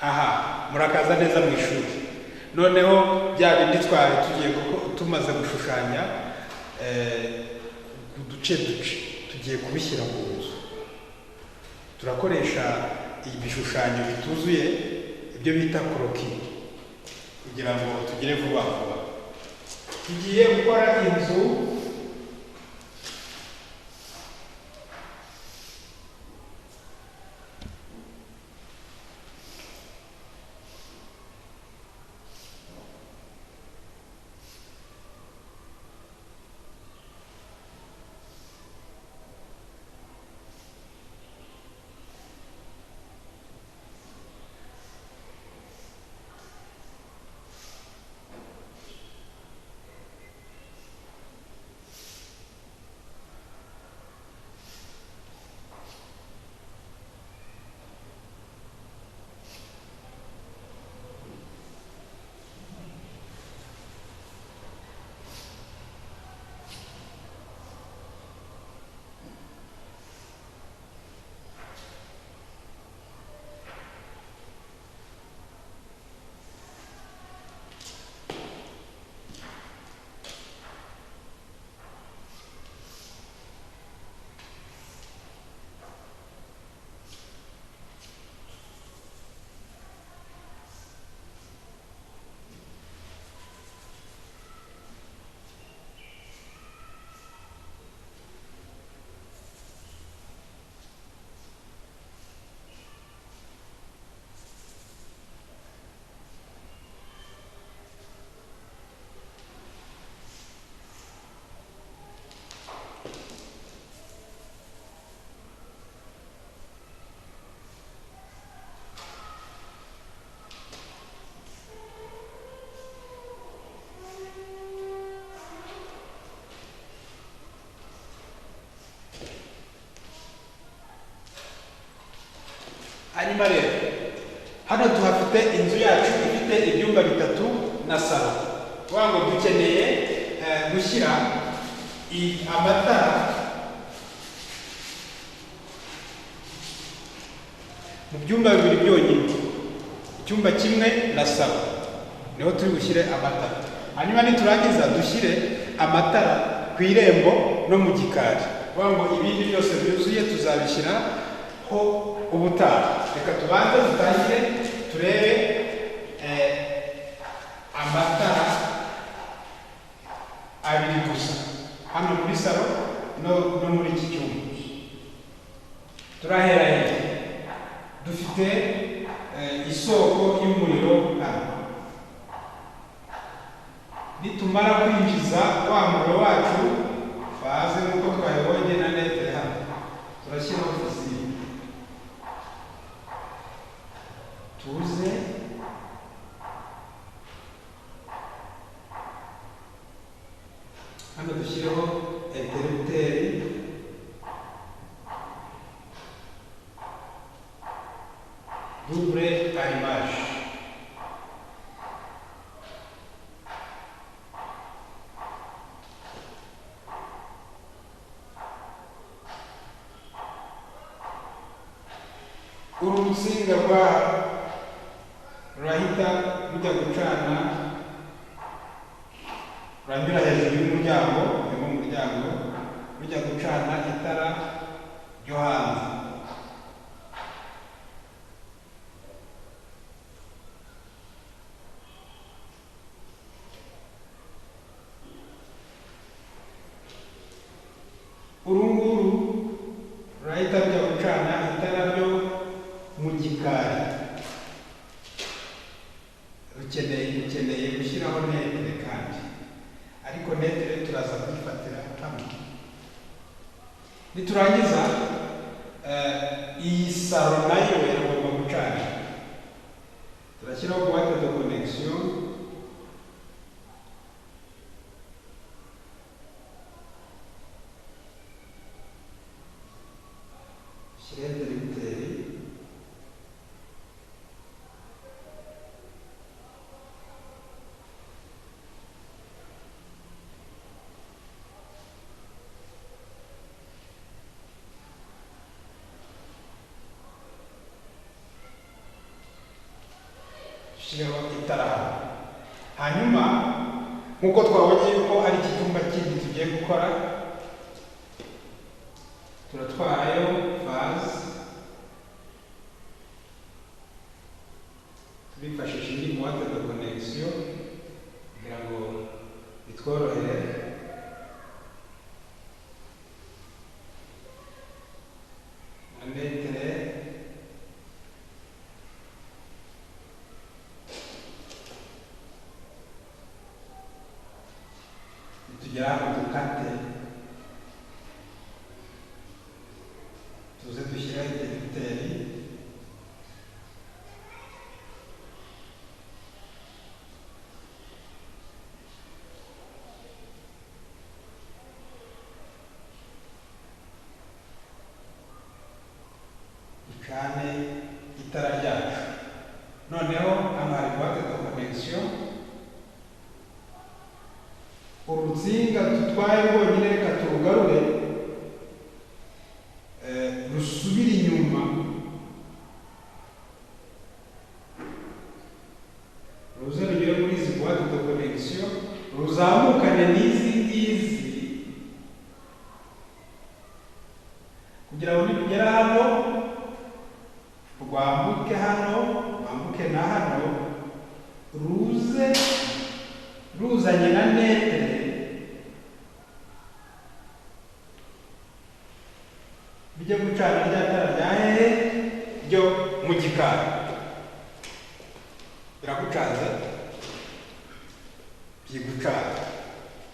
aha murakaza neza mu ishuri. Noneho bya bindi twari tugiye tumaze gushushanya uduce tugiye kubishyira mu nzu. Turakoresha ibishushanyo bituzuye, ibyo bita kroki, kugira ngo tugire vuba vuba. Tugiye gukora inzu hanyuma rero hano tuhafite inzu yacu ifite ibyumba 3 na salo. Wango dukeneye gushyira amatara mu byumba 2 byonyine, icyumba kimwe na salo niho turi gushyire amatara. Hanyuma niturangiza dushyire amatara ku irembo no mu gikari. Wango ibindi byose byuzuye tuzabishyira ho ubutaha. Reka tubanze dutangire turebe amatara abiri gusa hano muri salo no muri iki cyumba. Turahera dufite isoko y'umuriro hano. Nitumara kwinjiza wa muriro wacu faze nk'uko twabibonye na netere hano, turashyiraho fizili tuze hano dushyireho interrupteri double allumage. Uru rusinga rurahita rujya gucana, ruranyura hejuru y'umuryango, rujya gucana itara ryo hanze. Urunguru rurahita rujya gucana itara ryo mu gikari. Rukeneye gushyiraho netere kandi, ariko netere turaza kuyifatira hamwe. Niturangiza iyi salo nayo iragomba gucana. Turashyiraho boîte de connexion, interrupteri, dushyireho itara hano. Hanyuma nk'uko twabonye yuko ari iki cyumba kindi tugiye gukora, turatwarayo vaze turifashisha indi boîte de connexion kugira ngo bitworohere. Metere tugera mu dukate tuze dushyiraho interrupteri ducane itara ryacu. Noneho hano hari boîte de connexion, urutsinga dutwaye rwonyine reka turugarure rusubire inyuma ruze rugere muri izi boîte de connexion, ruzamukane n'izi ngizi kugira ngo nitugera hano rwambuke hano, rwambuke na hano, ruze ruzanye na netere bijya gucana rya tara rya hehe ryo mu gikari. Biragucanze byigucana,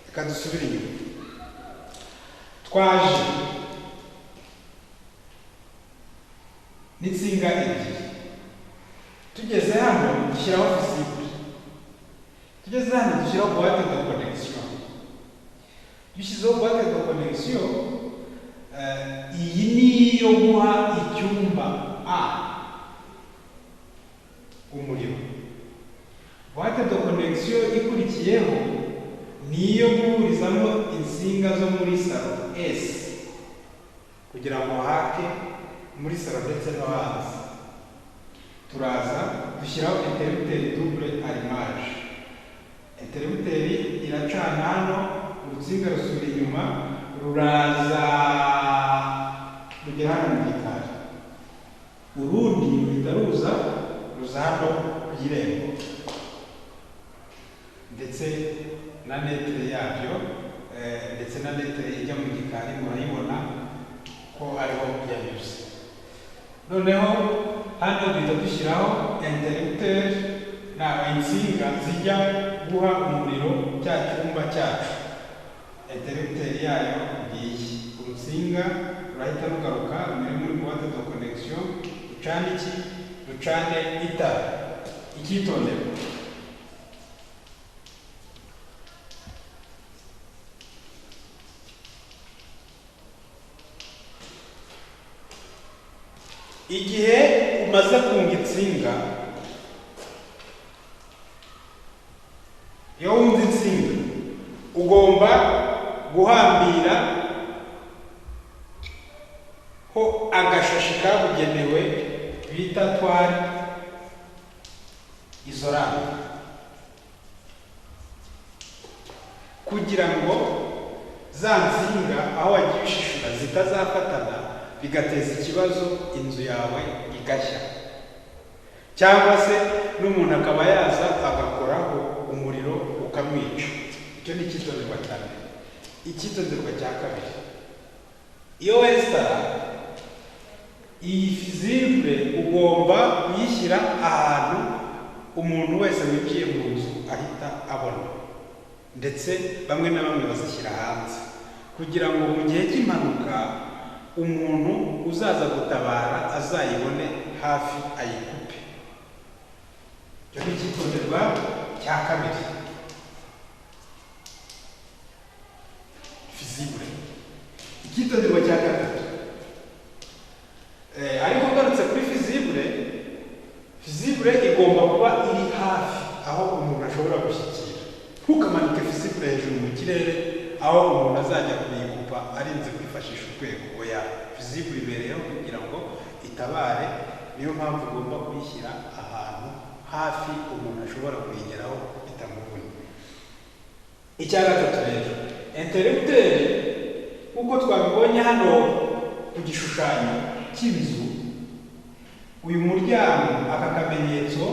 reka dusubire inyuma. Twaje n'insinga ebyiri, tugeze hano dushyiraho fisible, tugeze hano dushyiraho boîte de connexion. Dushyizeho boîte de connexion, iyi niyo guha icyumba A umuriro. Boîte de connexion ikurikiyeho niyo guhurizamo insinga zo muri salo S kugira ngo hake muri salo ndetse no hanze. Turaza dushyiraho interrupteur double allumage. Interrupteur iracana hano, urutsinga rusubira inyuma, ruraza rugera hano mu gikari, urundi ruhita ruza hano ku irembo, ndetse na netere yabyo ndetse na netere ijya mu gikari murayibona ko ariho yanyuze. Noneho hano duhita dushyiraho interrupteur na insinga zijya guha umuriro cya cyumba cyacu. Interrupteur yayo ngiyi, urutsinga rurahita rugaruka rumere muri boîte de connexion, ducane iki? Ducane itara. Icyitondero, igihe umaze kunga insinga, iyo wunze insinga ugomba guhambira ho agashashi kabugenewe bita twari isolante kugira ngo za nsinga aho wagiye ushishura zitazafatana bigateza ikibazo, inzu yawe igashya, cyangwa se n'umuntu akaba yaza agakoraho umuriro ukamwica. Icyo ni icyitonderwa cya mbere. Icyitonderwa cya kabiri, iyo wesitara iyi fizibure ugomba kuyishyira ahantu umuntu wese winjiye mu nzu ahita abona, ndetse bamwe na bamwe bazishyira hanze kugira ngo mu gihe cy'impanuka umuntu uzaza gutabara azayibone hafi ayikupe. Icyo ni icyitonderwa cya kabiri, fizibure. Icyitonderwa cya gatatu, ariko ugarutse kuri fizibure, fizibure igomba kuba iri hafi aho umuntu ashobora gushyikira. Ntukamanike fizibure hejuru mu kirere aho umuntu azajya kuyikupa arinze kwifashisha urwego. Oya, fizibure ibereyeho kugira ngo itabare, niyo mpamvu ugomba kuyishyira ahantu hafi umuntu ashobora kuyigeraho bitamuvunnye. Icya gatatu rero, interrupteur kuko twabibonye hano ku gishushanyo cy'inzu, uyu muryango aka kamenyetso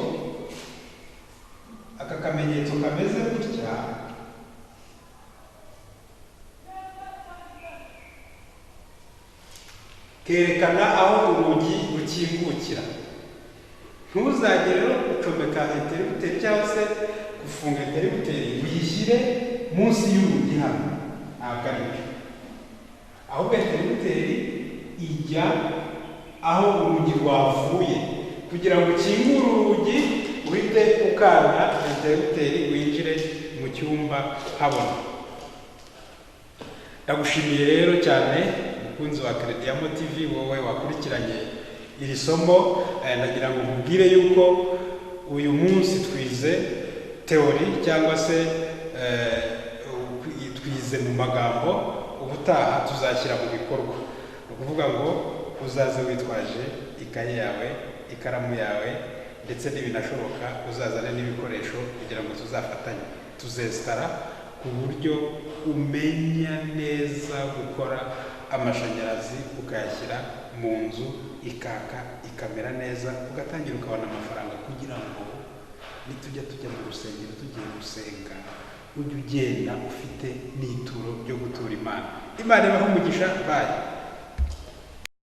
kameze gutya kerekana aho urugi rukingukira. Ntuzagere rero gucomeka interrupteur cyangwa se gufunga interrupteur uyishyire munsi y'urugi hano, ntabwo ari byo. Ahubwo interrupteur ijya aho urugi rwavuye kugira ngo ukingure urugi uhite ukanda interrupteur winjire mu cyumba habona. Ndagushimiye rero cyane mukunzi wa Crediamo TV, wowe wakurikiranye iri somo. Ndagira ngo nkubwire yuko uyu munsi twize teori cyangwa se twize mu magambo, ubutaha tuzashyira mu bikorwa. Ni ukuvuga ngo uzaze witwaje ikaye yawe, ikaramu yawe, ndetse n'ibinashoboka uzazane n'ibikoresho kugira ngo tuzafatanye tuzesitara ku buryo umenya neza gukora amashanyarazi, ukayashyira mu nzu ikaka ikamera neza, ugatangira ukabona amafaranga, kugira ngo nitujya mu rusengero tugiye gusenga ujye ugenda ufite n'ituro ryo gutura Imana. Imana ibahe umugisha. Bye.